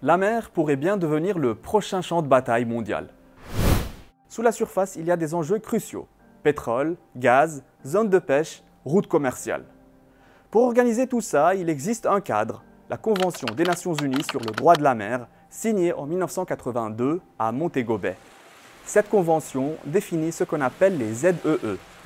La mer pourrait bien devenir le prochain champ de bataille mondial. Sous la surface, il y a des enjeux cruciaux. Pétrole, gaz, zones de pêche, routes commerciales. Pour organiser tout ça, il existe un cadre, la Convention des Nations Unies sur le droit de la mer, signée en 1982 à Montego Bay. Cette convention définit ce qu'on appelle les ZEE,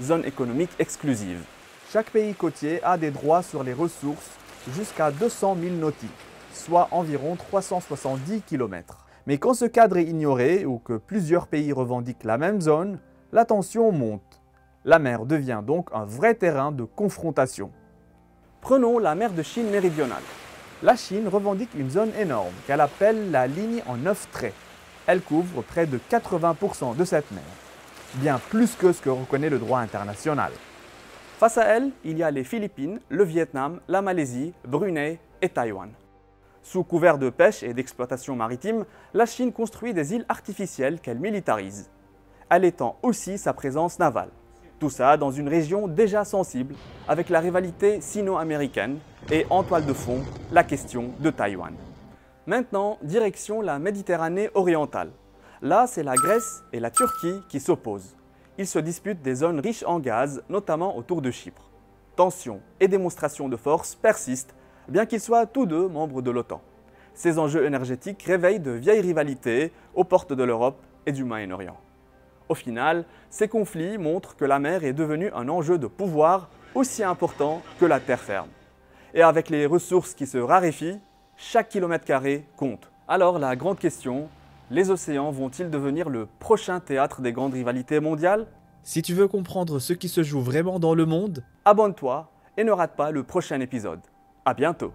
zones économiques exclusives. Chaque pays côtier a des droits sur les ressources jusqu'à 200 000 nautiques, soit environ 370 km. Mais quand ce cadre est ignoré ou que plusieurs pays revendiquent la même zone, la tension monte. La mer devient donc un vrai terrain de confrontation. Prenons la mer de Chine méridionale. La Chine revendique une zone énorme qu'elle appelle la ligne en 9 traits. Elle couvre près de 80% de cette mer, bien plus que ce que reconnaît le droit international. Face à elle, il y a les Philippines, le Vietnam, la Malaisie, Brunei et Taïwan. Sous couvert de pêche et d'exploitation maritime, la Chine construit des îles artificielles qu'elle militarise. Elle étend aussi sa présence navale. Tout ça dans une région déjà sensible, avec la rivalité sino-américaine et en toile de fond, la question de Taïwan. Maintenant, direction la Méditerranée orientale. Là, c'est la Grèce et la Turquie qui s'opposent. Ils se disputent des zones riches en gaz, notamment autour de Chypre. Tensions et démonstrations de force persistent, bien qu'ils soient tous deux membres de l'OTAN. Ces enjeux énergétiques réveillent de vieilles rivalités aux portes de l'Europe et du Moyen-Orient. Au final, ces conflits montrent que la mer est devenue un enjeu de pouvoir aussi important que la terre ferme. Et avec les ressources qui se raréfient, chaque kilomètre carré compte. Alors la grande question, les océans vont-ils devenir le prochain théâtre des grandes rivalités mondiales? Si tu veux comprendre ce qui se joue vraiment dans le monde, Abonne-toi et ne rate pas le prochain épisode. À bientôt!